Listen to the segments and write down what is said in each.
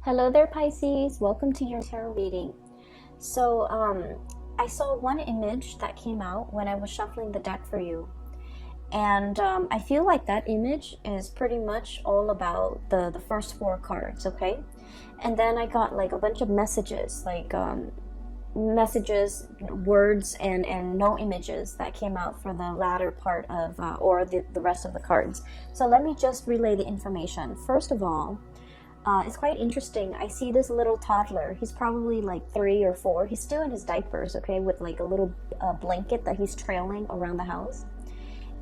Hello there, Pisces. Welcome to your tarot reading. So, I saw one image that came out when I was shuffling the deck for you. And I feel like that image is pretty much all about the first four cards, okay? And then I got like a bunch of messages, messages, words, and no images that came out for the latter part of, or the rest of the cards. So let me just relay the information. First of all, it's quite interesting. I see this little toddler. He's probably like 3 or 4. He's still in his diapers, okay, with like a little blanket that he's trailing around the house.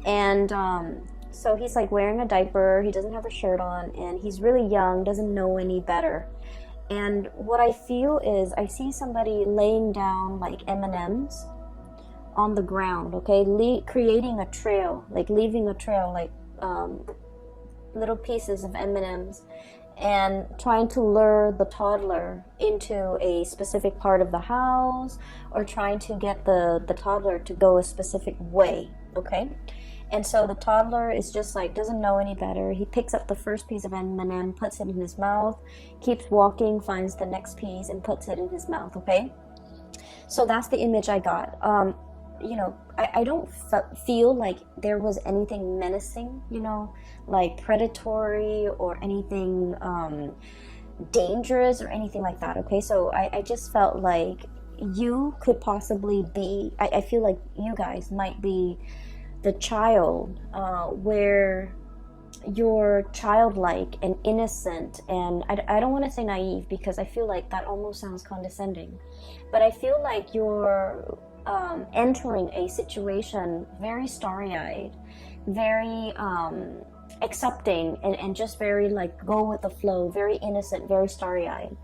And so he's like wearing a diaper. He doesn't have a shirt on, and he's really young, doesn't know any better. And what I feel is I see somebody laying down like M&Ms on the ground, okay, creating a trail, like leaving a trail, like little pieces of M&Ms, and trying to lure the toddler into a specific part of the house, or trying to get the toddler to go a specific way, okay? And so the toddler is just like, doesn't know any better. He picks up the first piece of M&M, puts it in his mouth, keeps walking, finds the next piece, and puts it in his mouth, okay? So that's the image I got. You know, I don't feel like there was anything menacing, you know, like predatory or anything dangerous or anything like that, okay? So I just felt like you could possibly be, I feel like you guys might be the child where you're childlike and innocent, and I don't want to say naive because I feel like that almost sounds condescending, but I feel like you're entering a situation very starry-eyed, very accepting, and just very like go with the flow, very innocent, very starry-eyed.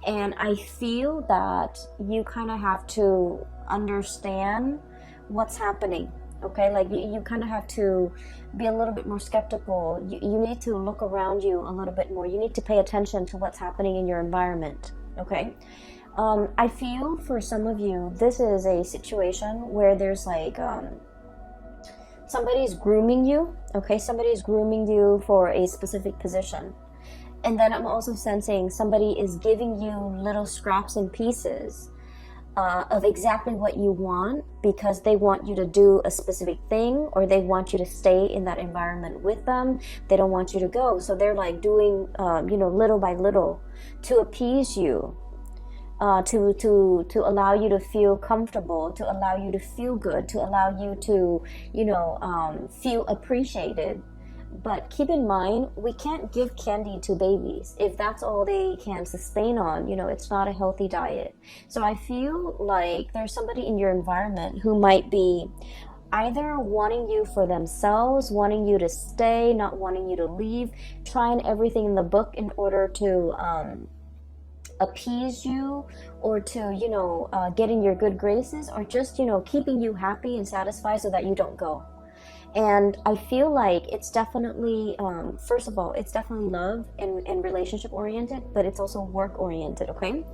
And I feel that you kind of have to understand what's happening, okay? Like you kind of have to be a little bit more skeptical. You need to look around you a little bit more. You need to pay attention to what's happening in your environment, okay? I feel for some of you, this is a situation where there's like somebody's grooming you, okay? Somebody's grooming you for a specific position. And then I'm also sensing somebody is giving you little scraps and pieces of exactly what you want, because they want you to do a specific thing, or they want you to stay in that environment with them. They don't want you to go. So they're like doing, you know, little by little to appease you. To allow you to feel comfortable, to allow you to feel good, to allow you to, you know, feel appreciated. But keep in mind, we can't give candy to babies if that's all they can sustain on. You know, it's not a healthy diet. So I feel like there's somebody in your environment who might be either wanting you for themselves, wanting you to stay, not wanting you to leave, trying everything in the book in order to appease you, or to, you know, get in your good graces, or just, you know, keeping you happy and satisfied so that you don't go. And I feel like it's definitely, first of all, it's definitely love and relationship oriented, but it's also work oriented, okay?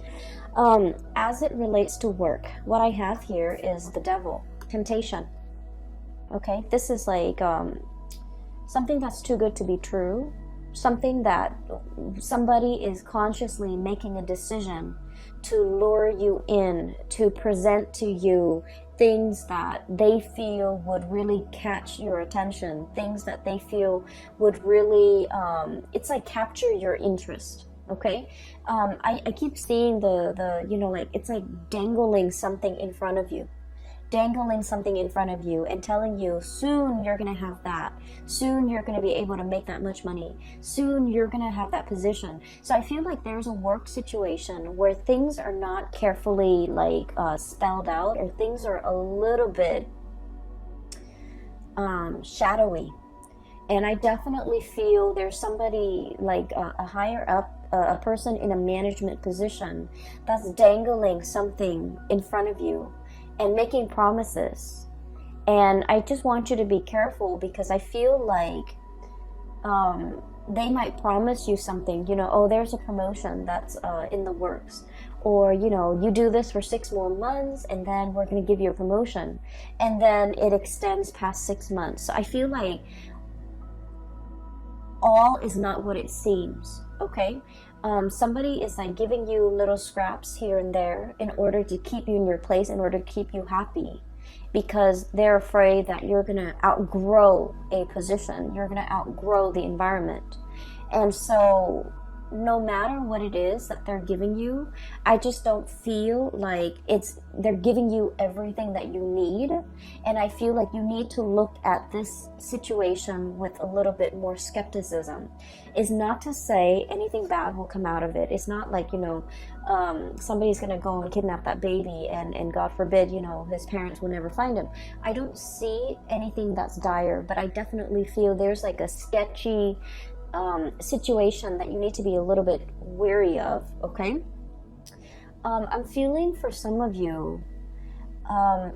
As it relates to work, what I have here is the devil, temptation, okay? This is like something that's too good to be true. Something that somebody is consciously making a decision to lure you in, to present to you things that they feel would really catch your attention, things that they feel would really, it's like capture your interest, okay? I keep seeing the you know, like it's like dangling something in front of you. Dangling something in front of you and telling you, soon you're going to have that. Soon you're going to be able to make that much money. Soon you're going to have that position. So I feel like there's a work situation where things are not carefully like spelled out, or things are a little bit shadowy. And I definitely feel there's somebody like a higher up, a person in a management position that's dangling something in front of you and making promises. And I just want you to be careful, because I feel like they might promise you something, you know, oh, there's a promotion that's in the works, or, you know, you do this for 6 more months and then we're going to give you a promotion, and then it extends past 6 months. So I feel like all is not what it seems, okay? Somebody is like giving you little scraps here and there in order to keep you in your place, in order to keep you happy, because they're afraid that you're going to outgrow a position, you're going to outgrow the environment. And so no matter what it is that they're giving you, I just don't feel like they're giving you everything that you need. And I feel like you need to look at this situation with a little bit more skepticism. It's not to say anything bad will come out of it. It's not like, somebody's gonna go and kidnap that baby and God forbid, his parents will never find him. I don't see anything that's dire, but I definitely feel there's like a sketchy situation that you need to be a little bit wary of, okay? I'm feeling for some of you,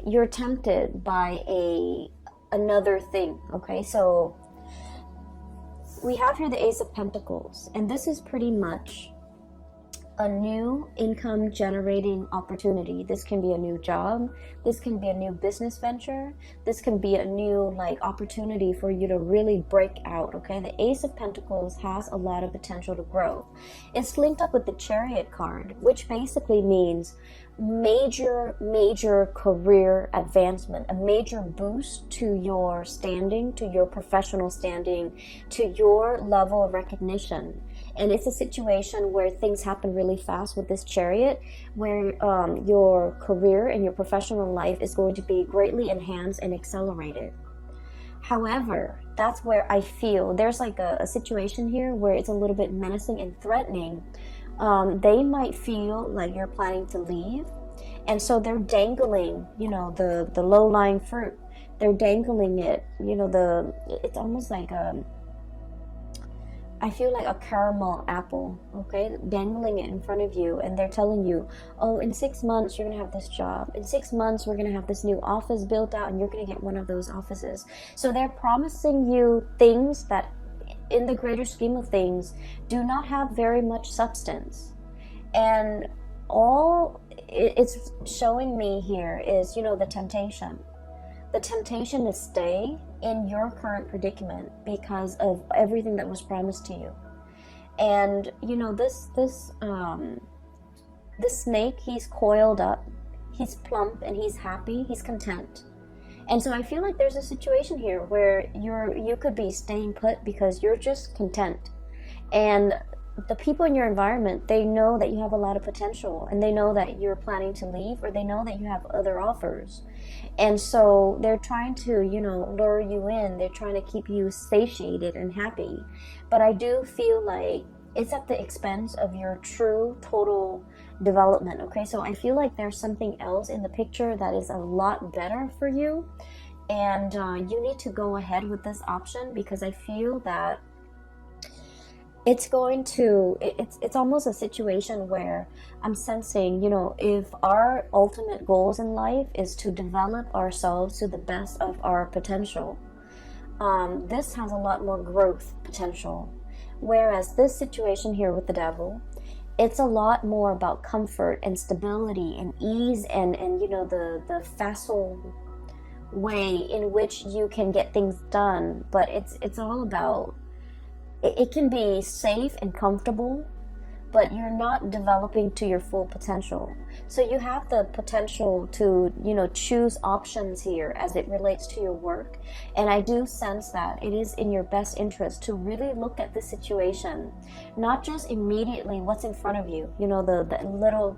you're tempted by another thing, okay? So we have here the Ace of Pentacles, and this is pretty much a new income generating opportunity. This can be a new job, this can be a new business venture, this can be a new opportunity for you to really break out, okay? The Ace of Pentacles has a lot of potential to grow. It's linked up with the Chariot card, which basically means major career advancement, a major boost to your standing, to your professional standing, to your level of recognition. And it's a situation where things happen really fast with this Chariot, where your career and your professional life is going to be greatly enhanced and accelerated. However, that's where I feel there's like a situation here where it's a little bit menacing and threatening. They might feel like you're planning to leave, and so they're dangling, the low-lying fruit. They're dangling it, it's almost like I feel like a caramel apple, okay, dangling it in front of you, and they're telling you, oh, in 6 months you're gonna have this job, in 6 months we're gonna have this new office built out and you're gonna get one of those offices. So they're promising you things that in the greater scheme of things do not have very much substance. And all it's showing me here is, the temptation. The temptation to stay in your current predicament because of everything that was promised to you. And, this snake, he's coiled up, he's plump, and he's happy, he's content. And so I feel like there's a situation here where you could be staying put because you're just content. And the people in your environment, they know that you have a lot of potential, and they know that you're planning to leave, or they know that you have other offers. And so they're trying to, lure you in. They're trying to keep you satiated and happy. But I do feel like it's at the expense of your true, total development, okay? So I feel like there's something else in the picture that is a lot better for you. And you need to go ahead with this option, because I feel that it's almost a situation where I'm sensing, if our ultimate goals in life is to develop ourselves to the best of our potential, this has a lot more growth potential. Whereas this situation here with the Devil, it's a lot more about comfort and stability and ease and the facile way in which you can get things done. But it's all about, it can be safe and comfortable, but you're not developing to your full potential. So you have the potential to, choose options here as it relates to your work. And I do sense that it is in your best interest to really look at the situation, not just immediately what's in front of you, the little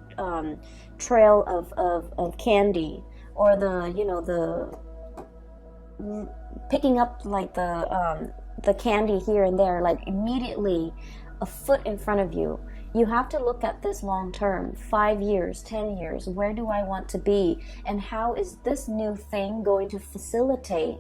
trail of candy, or the picking up like the candy here and there, like immediately a foot in front of you. You have to look at this long term, 5 years, 10 years. Where do I want to be? And how is this new thing going to facilitate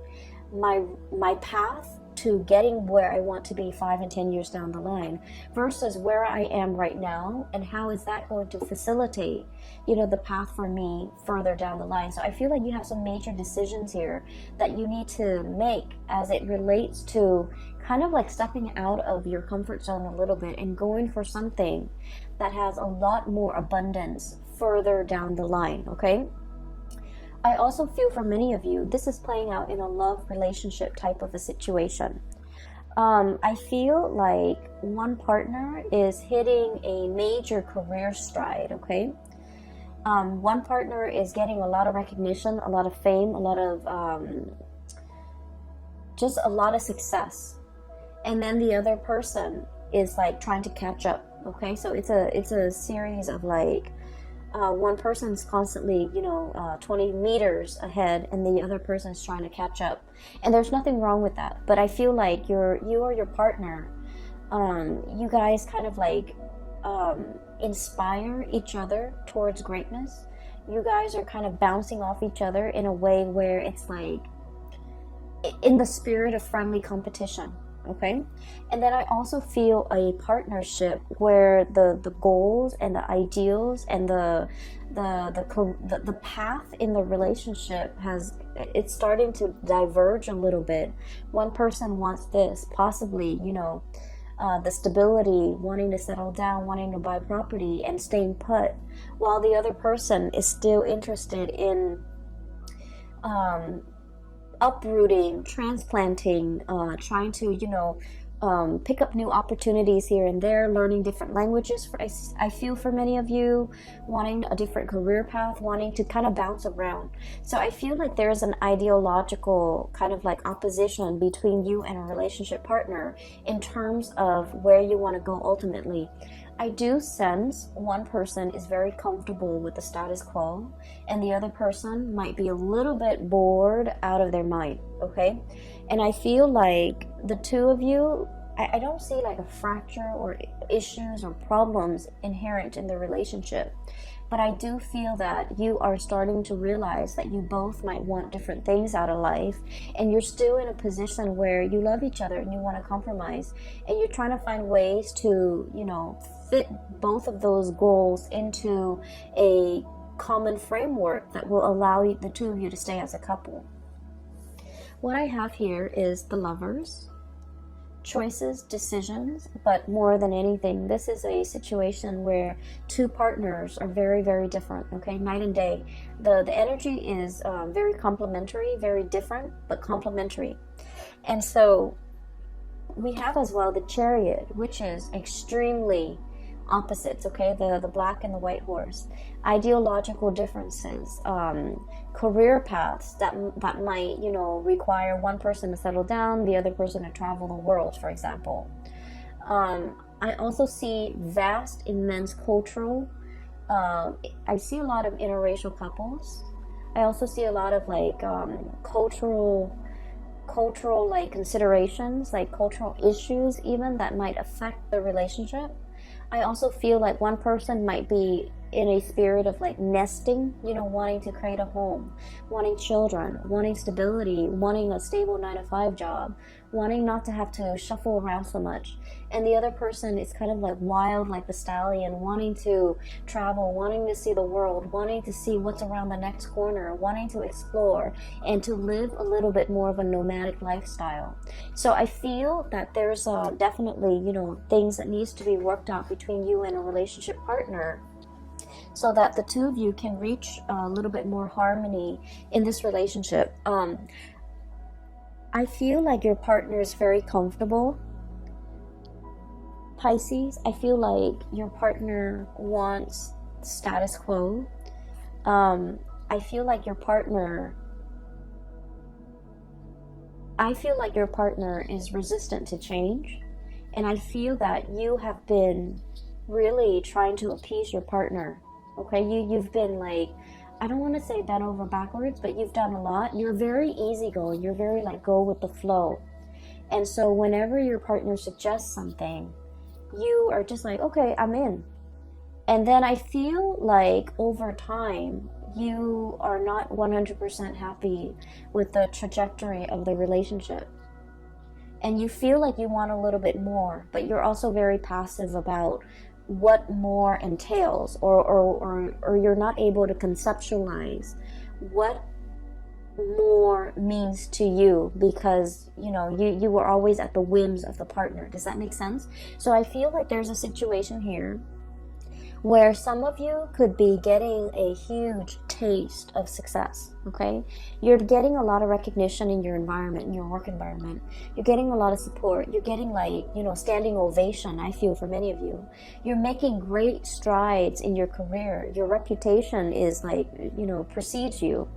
my path to getting where I want to be 5 and 10 years down the line, versus where I am right now, and how is that going to facilitate, the path for me further down the line. So I feel like you have some major decisions here that you need to make as it relates to kind of like stepping out of your comfort zone a little bit and going for something that has a lot more abundance further down the line, okay? I also feel for many of you, this is playing out in a love relationship type of a situation. I feel like one partner is hitting a major career stride, okay? One partner is getting a lot of recognition, a lot of fame, a lot of just a lot of success, and then the other person is like trying to catch up. Okay, so it's a series of like one person's constantly 20 meters ahead, and the other person is trying to catch up, and there's nothing wrong with that. But I feel like you or your partner, you guys kind of like inspire each other towards greatness. You guys are kind of bouncing off each other in a way where it's like in the spirit of friendly competition. Okay, and then I also feel a partnership where the goals and the ideals and the path in the relationship it's starting to diverge a little bit. One person wants this, possibly the stability, wanting to settle down, wanting to buy property and staying put, while the other person is still interested in uprooting, transplanting, trying to pick up new opportunities here and there, learning different languages. I feel for many of you, wanting a different career path, wanting to kind of bounce around. So I feel like there's an ideological kind of like opposition between you and a relationship partner in terms of where you want to go ultimately. I do sense one person is very comfortable with the status quo, and the other person might be a little bit bored out of their mind, okay? And I feel like the two of you, I don't see like a fracture or issues or problems inherent in the relationship. But I do feel that you are starting to realize that you both might want different things out of life, and you're still in a position where you love each other and you want to compromise, and you're trying to find ways to, fit both of those goals into a common framework that will allow the two of you to stay as a couple. What I have here is the Lovers. Choices, decisions, but more than anything, this is a situation where two partners are very, very different, okay? Night and day. The energy is very complementary, very different, but complementary. And so we have as well the Chariot, which is extremely opposites, okay? The black and the white horse. Ideological differences, career paths that might require one person to settle down, the other person to travel the world, for example. I also see vast, immense cultural, I see a lot of interracial couples. I also see a lot of like cultural like considerations, like cultural issues even that might affect the relationship. I also feel like one person might be in a spirit of like nesting, wanting to create a home, wanting children, wanting stability, wanting a stable 9-to-5 job, wanting not to have to shuffle around so much. And the other person is kind of like wild, like the stallion, wanting to travel, wanting to see the world, wanting to see what's around the next corner, wanting to explore and to live a little bit more of a nomadic lifestyle. So I feel that there's definitely, things that needs to be worked out between you and a relationship partner, so that the two of you can reach a little bit more harmony in this relationship. I feel like your partner is very comfortable. Pisces, I feel like your partner wants status quo. I feel like your partner is resistant to change. And I feel that you have been really trying to appease your partner. Okay, you've been like, I don't want to say bent over backwards, but you've done a lot. You're very easygoing. You're very like go with the flow. And so whenever your partner suggests something, you are just like, okay, I'm in. And then I feel like over time, you are not 100% happy with the trajectory of the relationship. And you feel like you want a little bit more, but you're also very passive about what more entails, or you're not able to conceptualize what more means to you, because you were always at the whims of the partner. Does that make sense? So I feel like there's a situation here where some of you could be getting a huge taste of success, okay? You're getting a lot of recognition in your environment, in your work environment. You're getting a lot of support. You're getting, like, you know, standing ovation, I feel, for many of you. You're making great strides in your career. Your reputation is, like, you know, precedes you.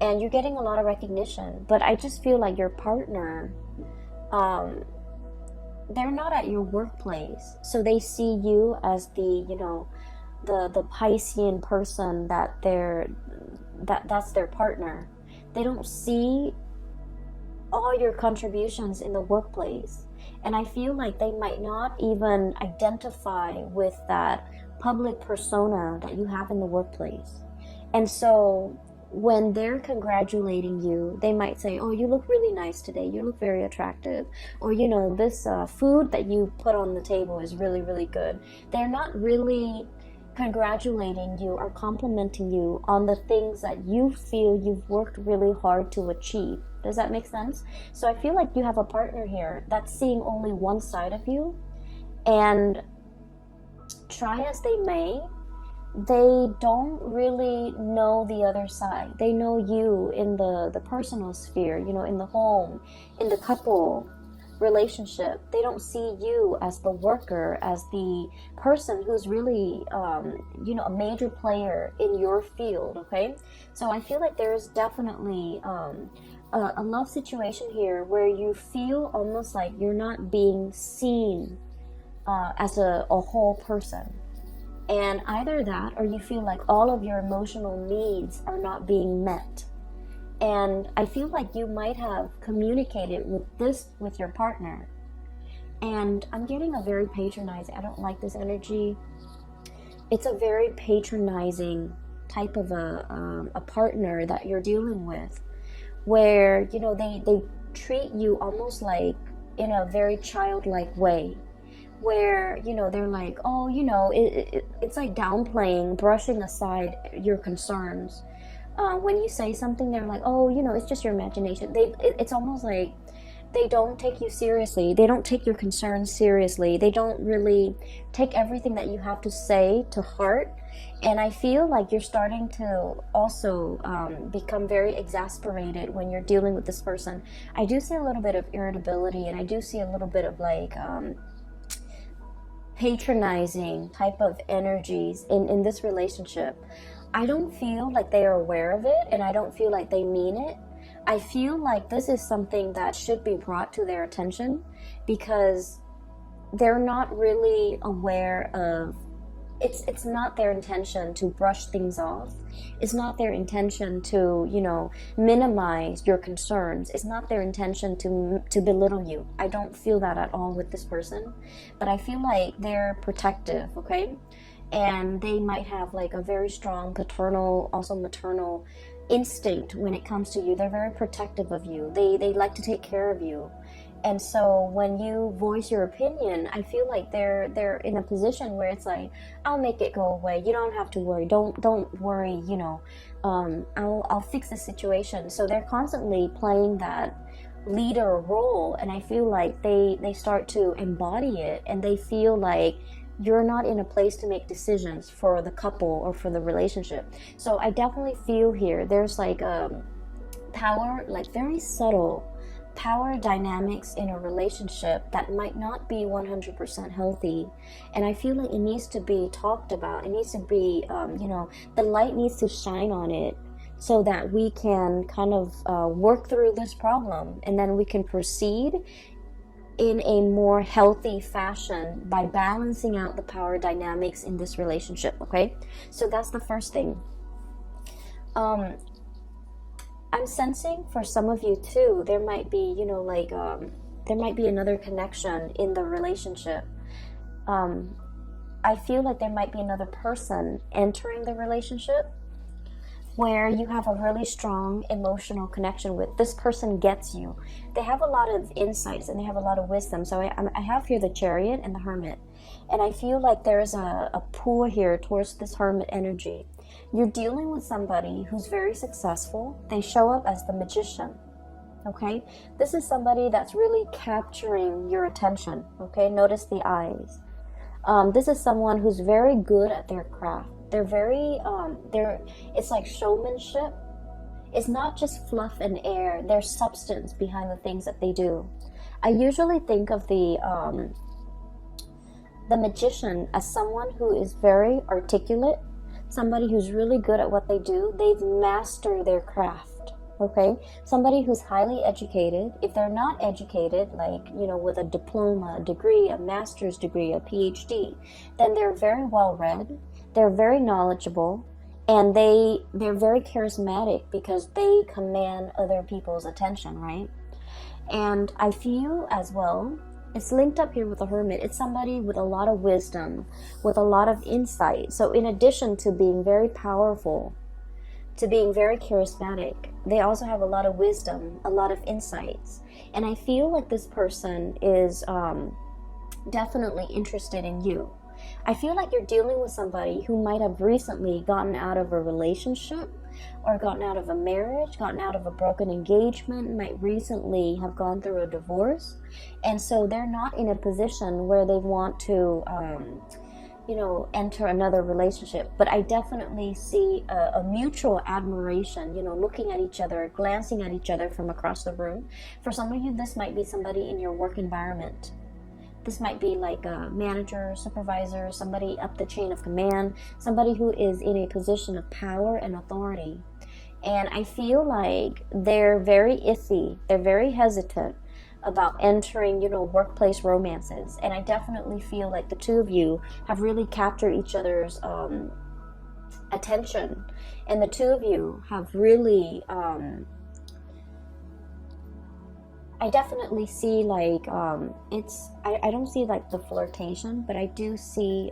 And you're getting a lot of recognition. But I just feel like your partner, they're not at your workplace. So they see you as the, you know, the Piscean person that's their partner. They don't see all your contributions in the workplace. And I feel like they might not even identify with that public persona that you have in the workplace. And so when they're congratulating you, they might say, oh, you look really nice today. You look very attractive. Or, you know, this food that you put on the table is really, really good. They're not really congratulating you or complimenting you on the things that you feel you've worked really hard to achieve. Does that make sense? So I feel like you have a partner here that's seeing only one side of you, and try as they may, they don't really know the other side. They know you in the personal sphere, you know, in the home, in the couple relationship. They don't see you as the worker, as the person who's really, you know, a major player in your field, okay? So I feel like there's definitely a love situation here where you feel almost like you're not being seen as a whole person. And either that, or you feel like all of your emotional needs are not being met. And I feel like you might have communicated with your partner. And I'm getting a very patronizing, I don't like this energy. It's a very patronizing type of a partner that you're dealing with, where, you know, they treat you almost like in a very childlike way, where, you know, they're like, oh, you know, it's like downplaying, brushing aside your concerns. When you say something, they're like, oh, you know, it's just your imagination. It's almost like they don't take you seriously. They don't take your concerns seriously. They don't really take everything that you have to say to heart. And I feel like you're starting to also become very exasperated when you're dealing with this person. I do see a little bit of irritability, and I do see a little bit of like patronizing type of energies in this relationship. I don't feel like they are aware of it, and I don't feel like they mean it. I feel like this is something that should be brought to their attention, because they're not really aware of it's not their intention to brush things off. It's not their intention to, you know, minimize your concerns. It's not their intention to belittle you. I don't feel that at all with this person, but I feel like they're protective, okay? And they might have like a very strong paternal, also maternal instinct when it comes to you. They're very protective of you. They like to take care of you. And so when you voice your opinion, I feel like they're in a position where it's like, I'll make it go away. You don't have to worry. Don't worry, you know. I'll fix the situation. So they're constantly playing that leader role, and I feel like they start to embody it, and they feel like you're not in a place to make decisions for the couple or for the relationship. So I definitely feel here there's like a power, like very subtle power dynamics in a relationship that might not be 100% healthy. And I feel like it needs to be talked about. It needs to be, you know, the light needs to shine on it, so that we can kind of work through this problem, and then we can proceed in a more healthy fashion by balancing out the power dynamics in this relationship, okay? So that's the first thing. I'm sensing for some of you too, there might be, you know, like, there might be another connection in the relationship. I feel like there might be another person entering the relationship where you have a really strong emotional connection with. This person gets you. They have a lot of insights and they have a lot of wisdom. So I have here the Chariot and the Hermit. And I feel like there's a pull here towards this Hermit energy. You're dealing with somebody who's very successful. They show up as the Magician. Okay? This is somebody that's really capturing your attention. Okay? Notice the eyes. This is someone who's very good at their craft. They're very, it's like showmanship. It's not just fluff and air. There's substance behind the things that they do. I usually think of the magician as someone who is very articulate, somebody who's really good at what they do. They've mastered their craft, okay? Somebody who's highly educated. If they're not educated, like, you know, with a diploma, a degree, a master's degree, a PhD, then they're very well read, they're very knowledgeable, and they're very charismatic because they command other people's attention, right? And I feel as well, it's linked up here with the hermit. It's somebody with a lot of wisdom, with a lot of insight. So in addition to being very powerful, to being very charismatic, they also have a lot of wisdom, a lot of insights. And I feel like this person is definitely interested in you. I feel like you're dealing with somebody who might have recently gotten out of a relationship, or gotten out of a marriage, gotten out of a broken engagement, might recently have gone through a divorce. And so they're not in a position where they want to, you know, enter another relationship. But I definitely see a mutual admiration, you know, looking at each other, glancing at each other from across the room. For some of you, this might be somebody in your work environment. This might be like a manager, supervisor, somebody up the chain of command, somebody who is in a position of power and authority. And I feel like they're very iffy, they're very hesitant about entering, you know, workplace romances. And I definitely feel like the two of you have really captured each other's attention. And the two of you have really... I definitely see like I don't see like the flirtation, but I do see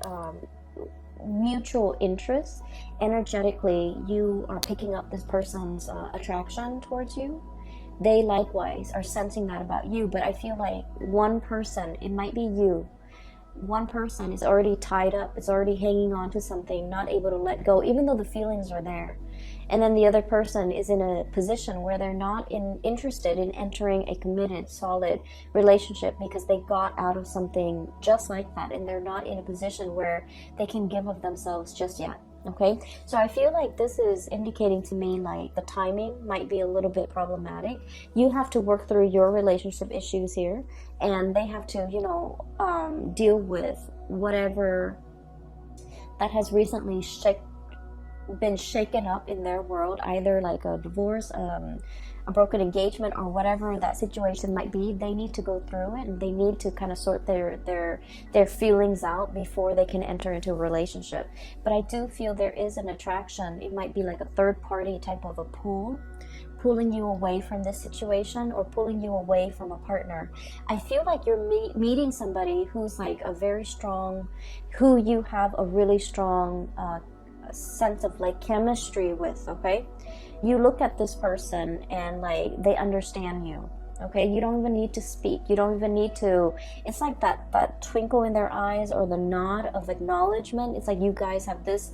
mutual interest. Energetically, you are picking up this person's attraction towards you. They likewise are sensing that about you, but I feel like one person, it might be you, one person is already tied up, is already hanging on to something, not able to let go, even though the feelings are there. And then the other person is in a position where they're not interested in entering a committed, solid relationship because they got out of something just like that, and they're not in a position where they can give of themselves just yet. Okay, so I feel like this is indicating to me like the timing might be a little bit problematic. You have to work through your relationship issues here, and they have to, you know, deal with whatever that has recently been shaken up in their world, either like a divorce, a broken engagement, or whatever that situation might be. They need to go through it, and they need to kind of sort their feelings out before they can enter into a relationship. But I do feel there is an attraction. It might be like a third party type of a pull, pulling you away from this situation or pulling you away from a partner. I feel like you're meeting somebody who's like a very strong, who you have a really strong sense of like chemistry with. Okay, you look at this person and like they understand you. Okay, you don't even need to speak, you don't even need to, it's like that twinkle in their eyes or the nod of acknowledgement. It's like you guys have this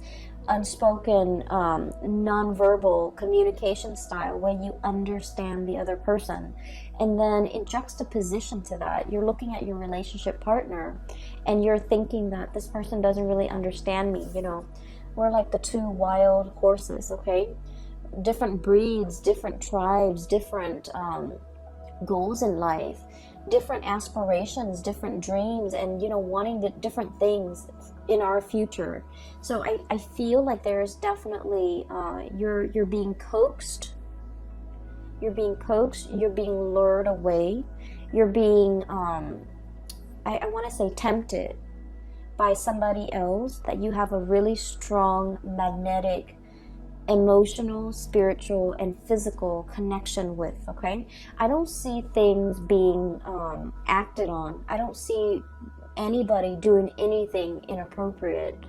unspoken non-verbal communication style where you understand the other person. And then in juxtaposition to that, you're looking at your relationship partner and you're thinking that this person doesn't really understand me. You know, we're like the two wild horses. Okay, different breeds, different tribes, different goals in life, different aspirations, different dreams, and, you know, wanting the different things in our future. So I feel like there's definitely you're being coaxed, you're being lured away, you're being I want to say tempted by somebody else that you have a really strong magnetic, emotional, spiritual, and physical connection with. Okay, I don't see things being acted on. I don't see anybody doing anything inappropriate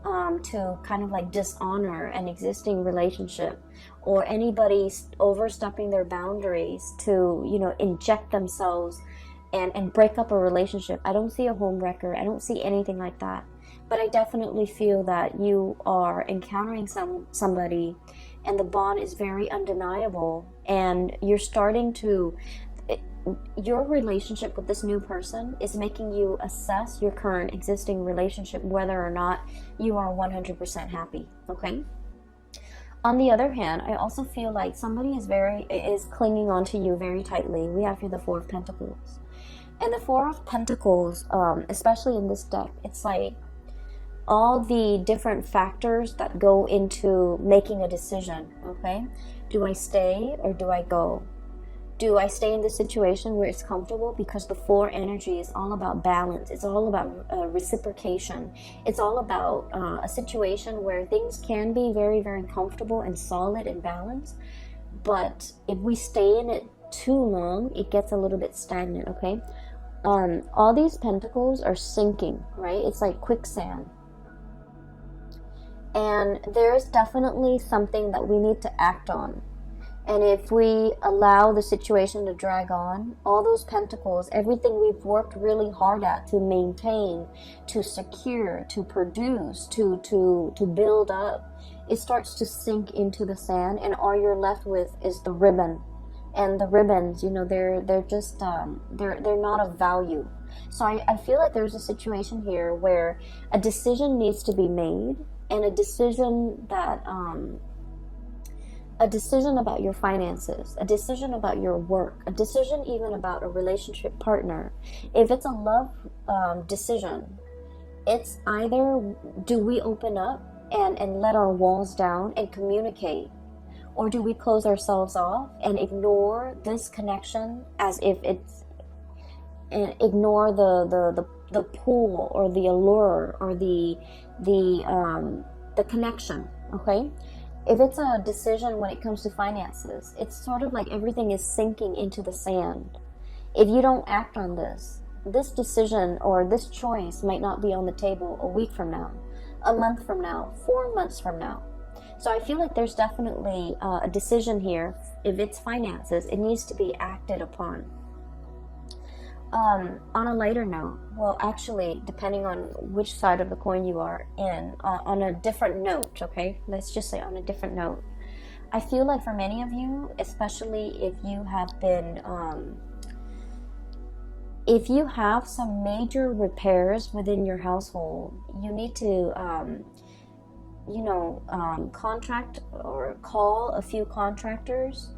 to kind of like dishonor an existing relationship, or anybody overstepping their boundaries to, you know, inject themselves and break up a relationship. I don't see a home wrecker. I don't see anything like that. But I definitely feel that you are encountering somebody and the bond is very undeniable, and you're starting to, your relationship with this new person is making you assess your current existing relationship, whether or not you are 100% happy, okay? On the other hand, I also feel like somebody is clinging on to you very tightly. We have here the Four of Pentacles. And the Four of Pentacles, especially in this deck, it's like all the different factors that go into making a decision, okay? Do I stay or do I go? Do I stay in this situation where it's comfortable? Because the Four energy is all about balance. It's all about reciprocation. It's all about a situation where things can be very, very comfortable and solid and balanced. But if we stay in it too long, it gets a little bit stagnant, okay? All these pentacles are sinking, right? It's like quicksand. And there's definitely something that we need to act on. And if we allow the situation to drag on, all those pentacles, everything we've worked really hard at to maintain, to secure, to produce, to build up, it starts to sink into the sand, and all you're left with is the ribbon. And the ribbons, you know, they're just they're not of value. So I feel like there's a situation here where a decision needs to be made, and a decision that a decision about your finances, a decision about your work, a decision even about a relationship partner. If it's a love decision, it's either do we open up and let our walls down and communicate, or do we close ourselves off and ignore this connection as if it's, and ignore the pull or the allure or the connection, okay? If it's a decision when it comes to finances, it's sort of like everything is sinking into the sand. If you don't act on this decision or this choice might not be on the table a week from now, a month from now, 4 months from now. So I feel like there's definitely a decision here. If it's finances, it needs to be acted upon. On a lighter note, well, actually, depending on which side of the coin you are in, on a different note, okay? Let's just say on a different note. I feel like for many of you, especially if you have been, if you have some major repairs within your household, you need to, contract or call a few contractors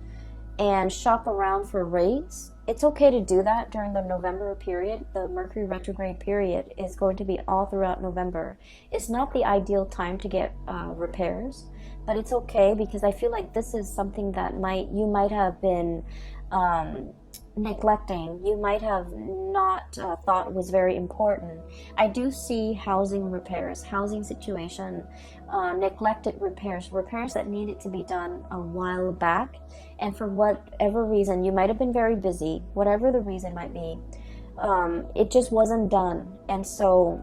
and shop around for rates. It's okay to do that during the November period. The Mercury retrograde period is going to be all throughout November. It's not the ideal time to get repairs, but it's okay because I feel like this is something that you might have been neglecting. You might have not thought was very important. I do see housing repairs, housing situation, neglected repairs that needed to be done a while back, and for whatever reason, you might have been very busy, whatever the reason might be, it just wasn't done. And so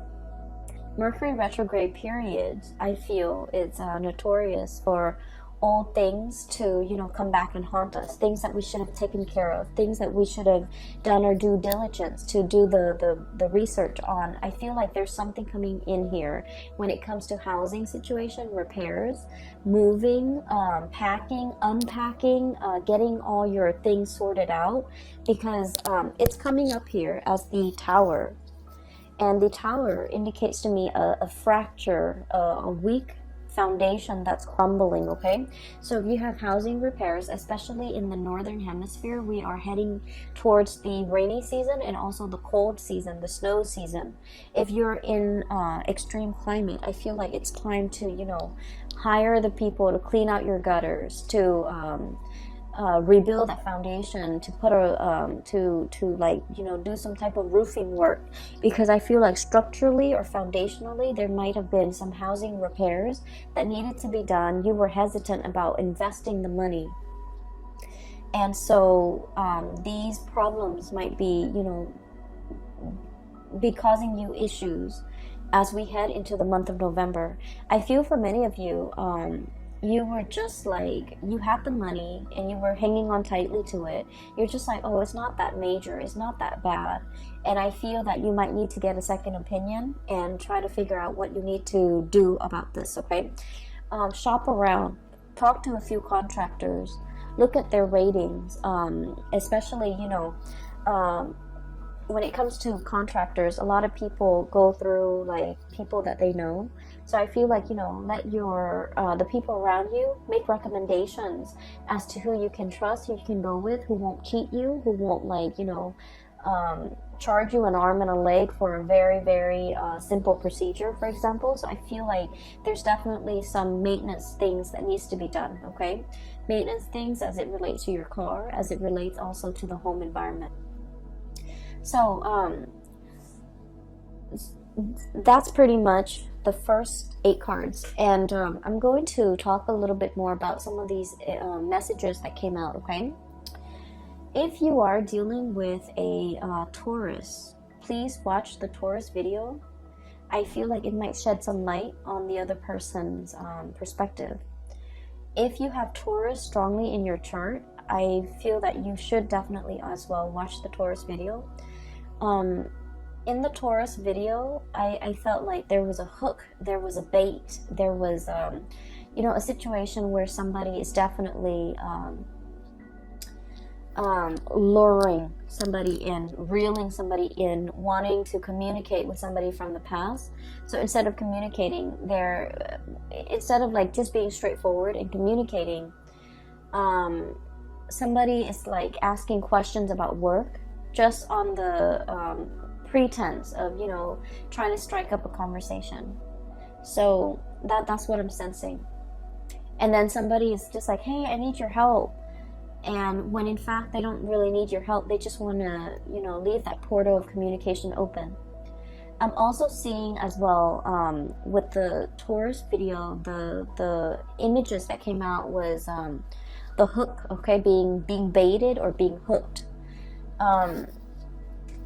Mercury retrograde periods, I feel, is notorious for old things to, come back and haunt us, things that we should have taken care of, things that we should have done our due diligence to do the research on. I feel like there's something coming in here when it comes to housing situation, repairs, moving, packing, unpacking, getting all your things sorted out, because it's coming up here as the Tower, and the Tower indicates to me a fracture, a weak foundation that's crumbling, okay? So if you have housing repairs, especially in the northern hemisphere, we are heading towards the rainy season and also the cold season, the snow season. If you're in extreme climate, I feel like it's time to, hire the people to clean out your gutters, to rebuild that foundation, to put do some type of roofing work, because I feel like structurally or foundationally there might have been some housing repairs that needed to be done. You were hesitant about investing the money, and so these problems might be causing you issues as we head into the month of November. I feel for many of you, you were just like, you had the money and you were hanging on tightly to it. You're just like, oh, it's not that major, it's not that bad. And I feel that you might need to get a second opinion and try to figure out what you need to do about this, okay? Shop around, talk to a few contractors, look at their ratings, especially, when it comes to contractors, a lot of people go through like people that they know. So I feel like, you know, let your the people around you make recommendations as to who you can trust, who you can go with, who won't cheat you, who won't, like, you know, charge you an arm and a leg for a very, very simple procedure, for example. So I feel like there's definitely some maintenance things that needs to be done, okay? Maintenance things as it relates to your car, as it relates also to the home environment. So that's pretty much the first 8 cards, and I'm going to talk a little bit more about some of these messages that came out, okay? If you are dealing with a Taurus, please watch the Taurus video. I feel like it might shed some light on the other person's perspective. If you have Taurus strongly in your chart, I feel that you should definitely as well watch the Taurus video. In the Taurus video, I felt like there was a hook, there was a bait, there was, you know, a situation where somebody is definitely luring somebody in, reeling somebody in, wanting to communicate with somebody from the past. So instead of communicating, instead of like just being straightforward and communicating, somebody is like asking questions about work, just on the pretense of, you know, trying to strike up a conversation. So that's what I'm sensing. And then somebody is just like, hey, I need your help. And when in fact they don't really need your help, they just want to, you know, leave that portal of communication open. I'm also seeing as well, with the Taurus video, the images that came out was the hook, okay, being baited or being hooked.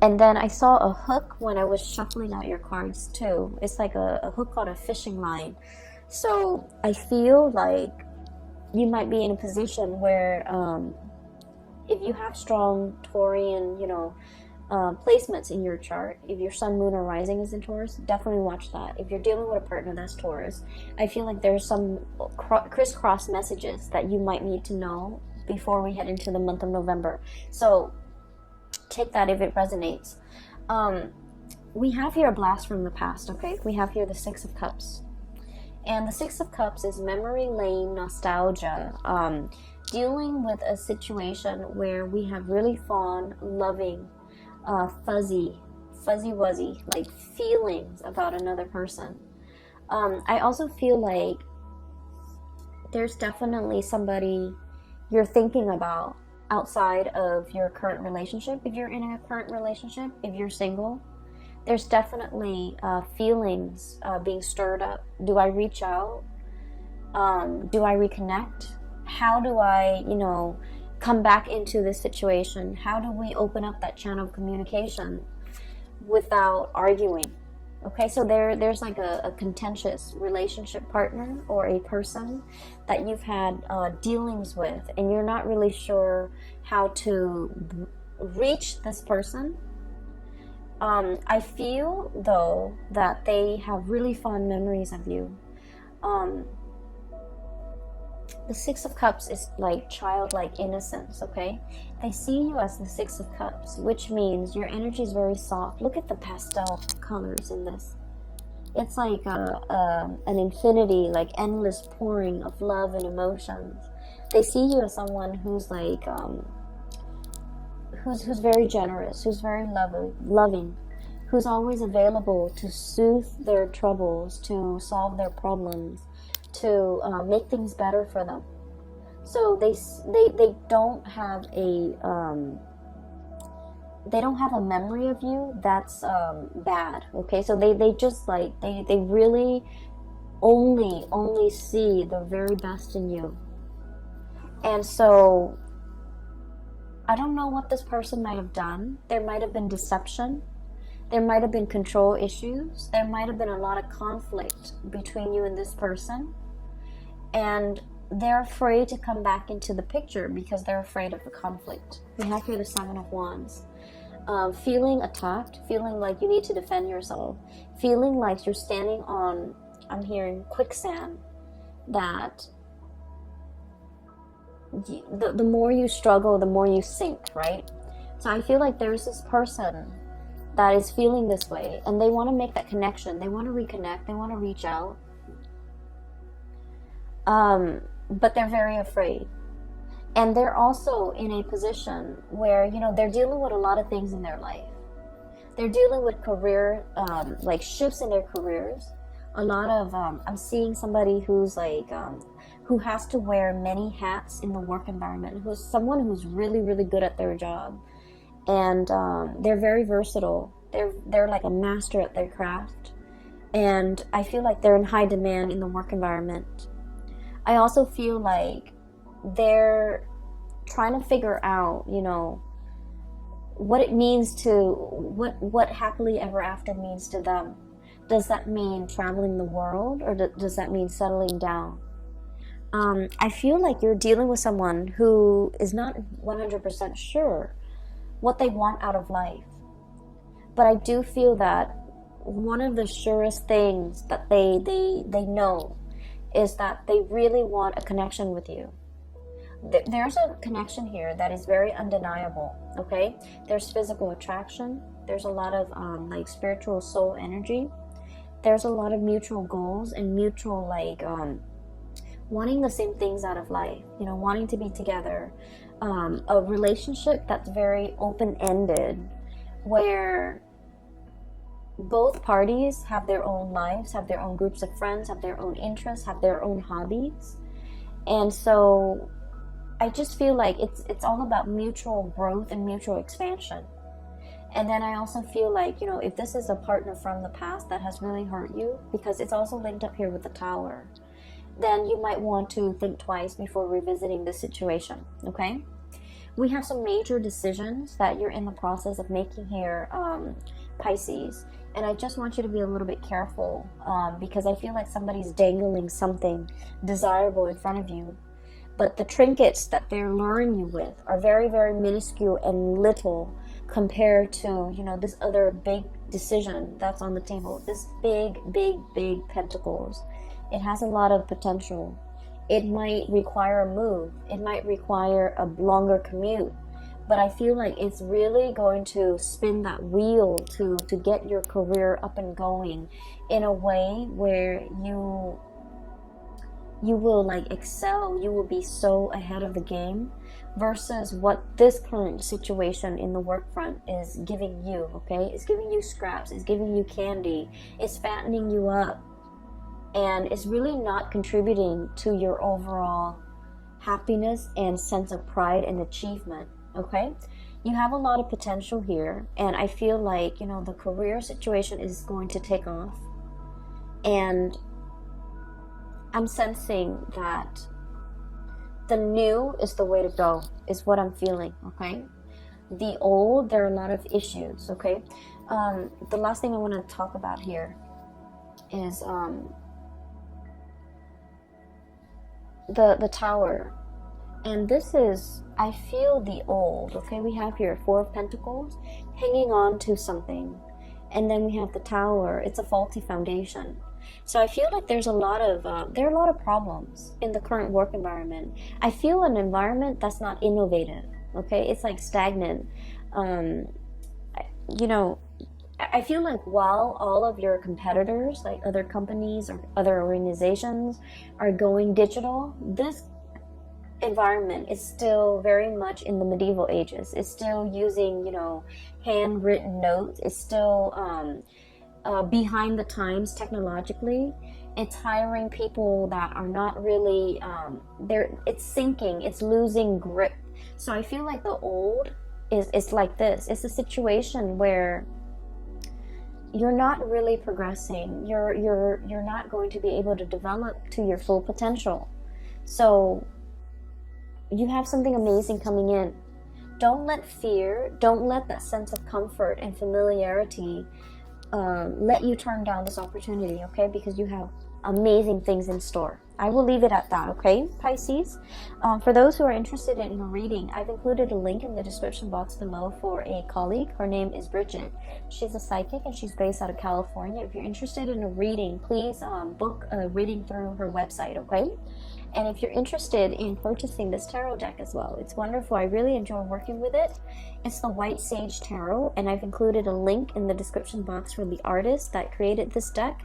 And then I saw a hook when I was shuffling out your cards too. It's like a hook on a fishing line. So I feel like you might be in a position where if you have strong Taurian, you know, placements in your chart, if your sun, moon, or rising is in Taurus, definitely watch that. If you're dealing with a partner that's Taurus, I feel like there's some crisscross messages that you might need to know before we head into the month of November. So take that if it resonates. We have here a blast from the past, okay? We have here the 6 of Cups. And the 6 of Cups is memory lane nostalgia. Dealing with a situation where we have really fond, loving, fuzzy-wuzzy, like feelings about another person. I also feel like there's definitely somebody you're thinking about outside of your current relationship. If you're in a current relationship, if you're single, there's definitely feelings being stirred up. Do I reach out? Do I reconnect? How do I, you know, come back into this situation? How do we open up that channel of communication without arguing? Okay, so there's like a contentious relationship partner or a person that you've had dealings with, and you're not really sure how to reach this person. I feel, though, that they have really fond memories of you. The 6 of Cups is like childlike innocence, okay? They see you as the 6 of Cups, which means your energy is very soft. Look at the pastel colors in this. It's like an infinity, like endless pouring of love and emotions. They see you as someone who's like, who's very generous, who's very loving, who's always available to soothe their troubles, to solve their problems, to make things better for them. So they don't have a memory of you that's bad. Okay, so they just like they really only see the very best in you. And so I don't know what this person might have done. There might have been deception. There might have been control issues. There might have been a lot of conflict between you and this person. And they're afraid to come back into the picture because they're afraid of the conflict. We have here the 7 of Wands. Feeling attacked, feeling like you need to defend yourself, feeling like you're standing on, I'm hearing quicksand, that the more you struggle, the more you sink, right? So I feel like there's this person that is feeling this way, and they want to make that connection. They want to reconnect. They want to reach out. But they're very afraid. And they're also in a position where, you know, they're dealing with a lot of things in their life. They're dealing with career, like shifts in their careers. A lot of, I'm seeing somebody who's like, who has to wear many hats in the work environment, who's someone who's really, really good at their job. And they're very versatile. They're like a master at their craft. And I feel like they're in high demand in the work environment. I also feel like they're trying to figure out, you know, what it means to, what happily ever after means to them. Does that mean traveling the world, or does that mean settling down? I feel like you're dealing with someone who is not 100% sure what they want out of life. But I do feel that one of the surest things that they know is that they really want a connection with you. There's a connection here that is very undeniable, okay? There's physical attraction. There's a lot of like spiritual soul energy. There's a lot of mutual goals and mutual like wanting the same things out of life, you know, wanting to be together. A relationship that's very open-ended, where both parties have their own lives, have their own groups of friends, have their own interests, have their own hobbies. And so I just feel like it's all about mutual growth and mutual expansion. And then I also feel like, you know, if this is a partner from the past that has really hurt you, because it's also linked up here with the Tower, then you might want to think twice before revisiting the situation, okay? We have some major decisions that you're in the process of making here, Pisces. And I just want you to be a little bit careful, because I feel like somebody's dangling something desirable in front of you. But the trinkets that they're luring you with are very, very minuscule and little compared to, you know, this other big decision that's on the table. This big, big, big pentacles. It has a lot of potential. It might require a move. It might require a longer commute. But I feel like it's really going to spin that wheel to get your career up and going in a way where you will like excel. You will be so ahead of the game versus what this current situation in the work front is giving you, okay? It's giving you scraps. It's giving you candy. It's fattening you up. And it's really not contributing to your overall happiness and sense of pride and achievement, okay? You have a lot of potential here, and I feel like, you know, the career situation is going to take off. And I'm sensing that the new is the way to go, is what I'm feeling, okay? The old, there are a lot of issues, okay? The last thing I want to talk about here is the Tower. And this is, I feel the old, okay? We have here 4 of Pentacles hanging on to something. And then we have the Tower. It's a faulty foundation. So I feel like there's a lot of, there are a lot of problems in the current work environment. I feel an environment that's not innovative, okay? It's like stagnant. You know, I feel like while all of your competitors, like other companies or other organizations, are going digital, this environment is still very much in the medieval ages. It's still using, you know, handwritten notes. It's still behind the times technologically. It's hiring people that are not really, it's sinking, it's losing grip. So I feel like the old is like this. It's a situation where you're not really progressing. You're not going to be able to develop to your full potential. So you have something amazing coming in. Don't let fear, don't let that sense of comfort and familiarity let you turn down this opportunity, okay? Because you have amazing things in store. I will leave it at that, okay, Pisces? For those who are interested in a reading, I've included a link in the description box below for a colleague. Her name is Bridget. She's a psychic and she's based out of California. If you're interested in a reading, please book a reading through her website, okay? And if you're interested in purchasing this tarot deck as well, it's wonderful. I really enjoy working with it. It's the White Sage Tarot, and I've included a link in the description box for the artist that created this deck.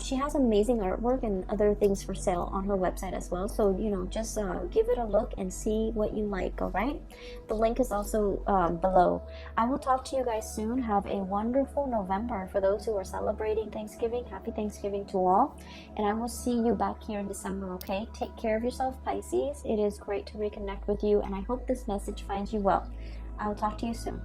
She has amazing artwork and other things for sale on her website as well. So, you know, just give it a look and see what you like, all right? The link is also below. I will talk to you guys soon. Have a wonderful November. For those who are celebrating Thanksgiving, happy Thanksgiving to all. And I will see you back here in December, okay? Take care of yourself, Pisces. It is great to reconnect with you, and I hope this message finds you well. I will talk to you soon.